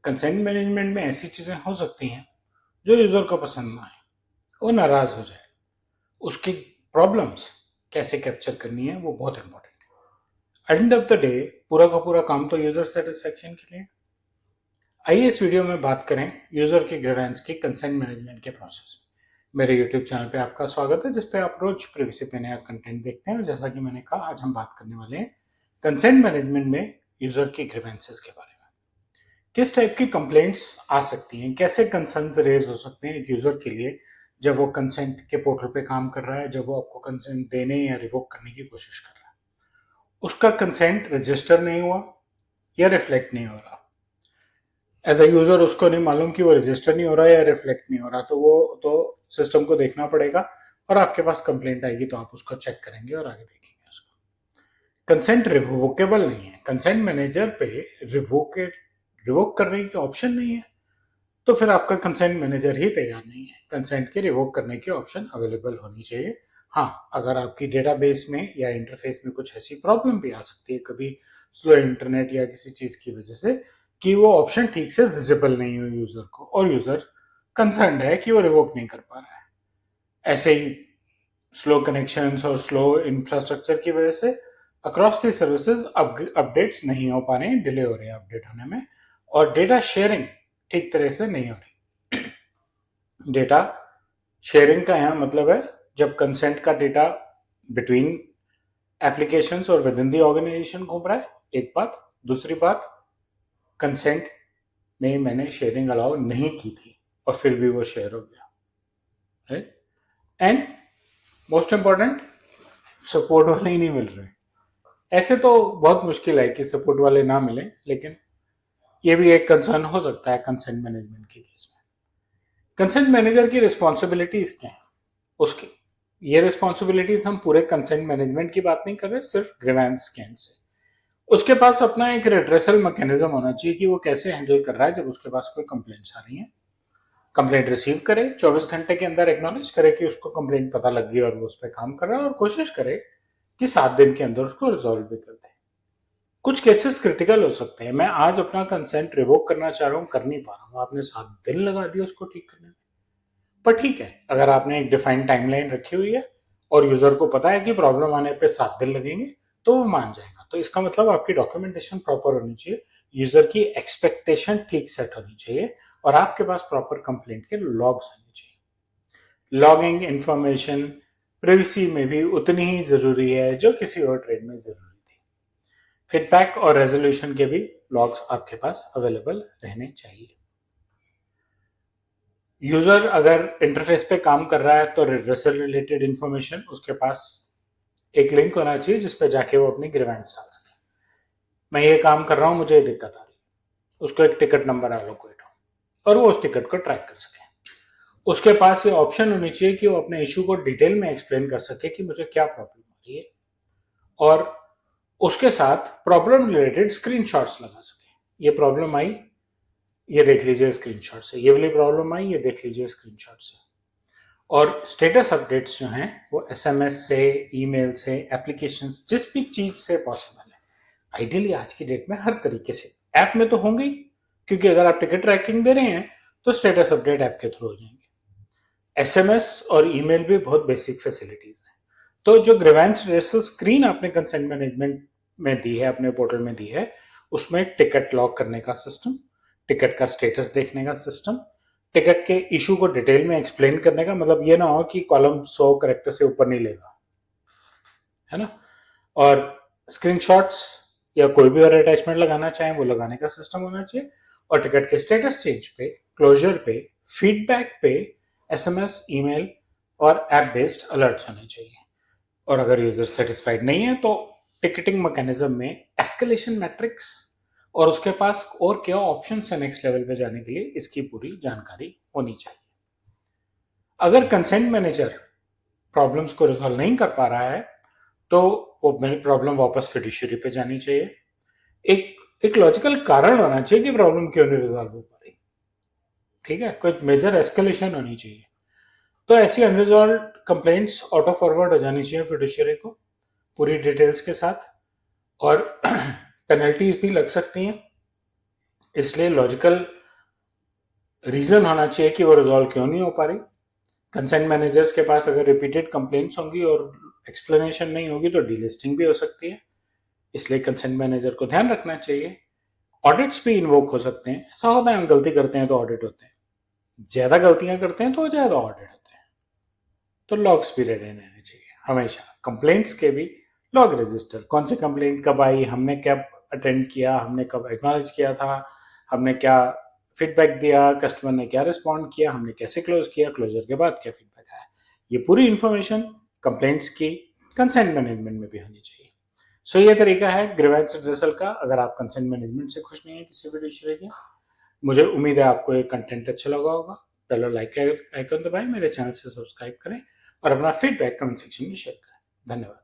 Consent management में ऐसी चीज़ें हो सकती हैं जो यूज़र को पसंद ना आए, वो नाराज़ हो जाए। उसकी प्रॉब्लम्स कैसे कैप्चर करनी है वो बहुत इंपॉर्टेंट है। एंड ऑफ द डे पूरा का पूरा काम तो यूज़र सेटिस्फेक्शन के लिए। आइए इस वीडियो में बात करें यूज़र की ग्रीवेंस की कंसेंट मैनेजमेंट के प्रोसेस में। मेरे यूट्यूब चैनल पे आपका स्वागत है, जिस पे आप रोज प्रिवेसी पे नया कंटेंट देखते हैं। और जैसा कि मैंने कहा, आज हम बात करने वाले हैं कंसेंट मैनेजमेंट में यूज़र की ग्रीवेंसेस के बारे में। किस टाइप की कंप्लेंट्स आ सकती हैं, कैसे कंसर्न्स रेज हो सकते हैं एक यूज़र के लिए जब वो कंसेंट के पोर्टल पे काम कर रहा है, जब वो आपको कंसेंट देने या रिवोक करने की कोशिश कर रहा है। उसका कंसेंट रजिस्टर नहीं हुआ या रिफ्लेक्ट नहीं हो रहा। एज अ यूजर उसको नहीं मालूम कि वो रजिस्टर नहीं हो रहा है या रिफ्लेक्ट नहीं हो रहा, तो वो तो सिस्टम को देखना पड़ेगा और आपके पास कंप्लेंट आएगी तो आप उसको चेक करेंगे और आगे देखेंगे उसको। कंसेंट रिवोकेबल नहीं है, कंसेंट मैनेजर पे रिवोक करने की ऑप्शन नहीं है, तो फिर आपका कंसेंट मैनेजर ही तैयार नहीं है। कंसेंट के रिवोक करने की ऑप्शन अवेलेबल होनी चाहिए। हाँ, अगर आपकी डेटाबेस में या इंटरफेस में कुछ ऐसी प्रॉब्लम भी आ सकती है, कभी स्लो इंटरनेट या किसी चीज की वजह से, कि वो ऑप्शन ठीक से विजिबल नहीं हो यूजर को और यूजर कंसर्न है कि वो रिवोक नहीं कर पा रहा है, ऐसे ही स्लो कनेक्शंस और स्लो इंफ्रास्ट्रक्चर की वजह से अक्रॉस दी सर्विसेज अपडेट्स नहीं हो पा रहे हैं, डिले हो रहे हैं अपडेट होने में, और डेटा शेयरिंग ठीक तरह से नहीं हो रही। डेटा शेयरिंग का यहाँ मतलब है जब कंसेंट का डेटा बिटवीन एप्लीकेशंस और विद इन दी ऑर्गेनाइजेशन घूम रहा है, एक बात। दूसरी बात, कंसेंट में मैंने शेयरिंग अलाउ नहीं की थी और फिर भी वो शेयर हो गया, right. And most important, support वाले ही नहीं मिल रहे। ऐसे तो बहुत मुश्किल है कि सपोर्ट वाले ना मिले, लेकिन ये भी एक कंसर्न हो सकता है कंसेंट मैनेजमेंट के केस में। कंसेंट मैनेजर की रिस्पॉन्सिबिलिटीज क्या है उसकी, ये रिस्पॉन्सिबिलिटीज हम पूरे कंसेंट मैनेजमेंट की बात नहीं कर रहे, सिर्फ ग्रीवेंस के एंड से। उसके पास अपना एक रिड्रेसल मैकेनिज्म होना चाहिए कि वो कैसे हैंडल कर रहा है जब उसके पास कोई कंप्लेंट्स आ रही है। कंप्लेंट रिसीव करे, 24 घंटे के अंदर एक्नॉलेज करे कि उसको कंप्लेंट पता लग गई और वो उस पर काम कर रहा है, और कोशिश करे कि 7 दिन के अंदर उसको रिजॉल्व भी कर दे। कुछ केसेस क्रिटिकल हो सकते हैं, मैं आज अपना कंसेंट रिवोक करना चाह रहा हूँ, कर नहीं पा रहा हूँ, आपने 7 दिन लगा दिया उसको ठीक करने में। पर ठीक है, अगर आपने एक डिफाइंड टाइमलाइन रखी हुई है और यूजर को पता है कि प्रॉब्लम आने पे 7 दिन लगेंगे, तो वो मान जाएगा। तो इसका मतलब आपकी डॉक्यूमेंटेशन प्रॉपर होनी चाहिए, यूजर की एक्सपेक्टेशन ठीक सेट होनी चाहिए, और आपके पास प्रॉपर कंप्लेंट के लॉग्स होने चाहिए। लॉगिंग इंफॉर्मेशन प्रिवेसी में भी उतनी ही जरूरी है जो किसी और ट्रेड में जरूरी थी। फीडबैक और रेजोल्यूशन के भी लॉग्स आपके पास अवेलेबल रहने चाहिए। यूजर अगर इंटरफेस पे काम कर रहा है तो रिड्रेसल रिलेटेड इंफॉर्मेशन उसके पास एक लिंक होना चाहिए जिस पे जाके वो अपनी ग्रीवेंस डाल सके। मैं ये काम कर रहा हूँ, मुझे ये दिक्कत आ रही है, उसको एक टिकट नंबर एलोकेट हो और वो उस टिकट को ट्रैक कर सके। उसके पास ये ऑप्शन होनी चाहिए कि वो अपने इशू को डिटेल में एक्सप्लेन कर सके कि मुझे क्या प्रॉब्लम आ रही है, और उसके साथ प्रॉब्लम रिलेटेड स्क्रीनशॉट्स लगा सके। ये प्रॉब्लम आई, ये देख लीजिए स्क्रीनशॉट से, ये वाली प्रॉब्लम आई, ये देख लीजिए स्क्रीनशॉट से। और स्टेटस अपडेट्स जो हैं वो एसएमएस से, ईमेल से, एप्लीकेशन, जिस भी चीज से पॉसिबल है, आइडियली आज की डेट में हर तरीके से ऐप में तो होंगे ही, क्योंकि अगर आप टिकट ट्रैकिंग दे रहे हैं तो स्टेटस अपडेट ऐप के थ्रू हो जाएंगे। एसएमएस और ईमेल भी बहुत बेसिक फैसिलिटीज हैं। तो जो ग्रीवेंस रिड्रेसल स्क्रीन आपने कंसेंट मैनेजमेंट में दी है, अपने पोर्टल में दी है, उसमें टिकट लॉक करने का सिस्टम, टिकट का स्टेटस देखने का सिस्टम, टिकट के इशू को डिटेल में एक्सप्लेन करने का, मतलब ये ना हो कि कॉलम 100 करेक्टर से ऊपर नहीं लेगा, है ना। और स्क्रीनशॉट्स या कोई भी और अटैचमेंट लगाना चाहें वो लगाने का सिस्टम होना चाहिए। और टिकट के स्टेटस चेंज पे, क्लोजर पे, फीडबैक पे एसएमएस, ईमेल और ऐप बेस्ड अलर्ट्स होने चाहिए। और अगर यूजर सेटिस्फाइड नहीं है तो टिकटिंग मैकेनिज्म में एस्केलेशन मैट्रिक्स और उसके पास और क्या ऑप्शन है नेक्स्ट लेवल पे जाने के लिए, इसकी पूरी जानकारी होनी चाहिए। अगर कंसेंट मैनेजर प्रॉब्लम्स को रिजॉल्व नहीं कर पा रहा है तो वो प्रॉब्लम वापस फिड्यूशियरी पे जानी चाहिए। एक लॉजिकल कारण होना चाहिए कि प्रॉब्लम क्यों नहीं रिजॉल्व हो पा रही, ठीक है, कोई मेजर एस्केलेशन होनी चाहिए। तो ऐसी अनरिजॉल्व कंप्लेंट्स ऑटो फॉरवर्ड हो जानी चाहिए फिड्यूशियरी को पूरी डिटेल्स के साथ, और पेनल्टीज भी लग सकती हैं इसलिए लॉजिकल रीजन होना चाहिए कि वो रिजॉल्व क्यों नहीं हो पा रही। कंसेंट मैनेजर्स के पास अगर रिपीटेड कंप्लेंट्स होंगी और एक्सप्लेनेशन नहीं होगी तो डीलिस्टिंग भी हो सकती है, इसलिए कंसेंट मैनेजर को ध्यान रखना चाहिए। ऑडिट्स भी इन्वोक हो सकते हैं, ऐसा होता है हम गलती करते हैं तो ऑडिट होते हैं, ज्यादा गलतियां करते हैं तो ज्यादा ऑडिट होते हैं। तो लॉग्स भी रेडी रहने चाहिए हमेशा, कंप्लेंट्स के भी लॉग रजिस्टर, कौन सी कंप्लेंट कब आई, हमने क्या अटेंड किया, हमने कब एक्नॉलेज किया था, हमने क्या फीडबैक दिया, कस्टमर ने क्या रिस्पॉन्ड किया, हमने कैसे क्लोज किया, क्लोजर के बाद क्या फीडबैक आया, ये पूरी इंफॉर्मेशन कंप्लेंट्स की कंसेंट मैनेजमेंट में भी होनी चाहिए। सो ये तरीका है ग्रीवेंस रिड्रेसल का, अगर आप कंसेंट मैनेजमेंट से खुश नहीं है किसी भी डिसीजन के। मुझे उम्मीद है आपको ये कंटेंट अच्छा लगा होगा। पहले लाइक आइकन दबाएं, मेरे चैनल से सब्सक्राइब करें और अपना फीडबैक कमेंट सेक्शन में शेयर करें। धन्यवाद।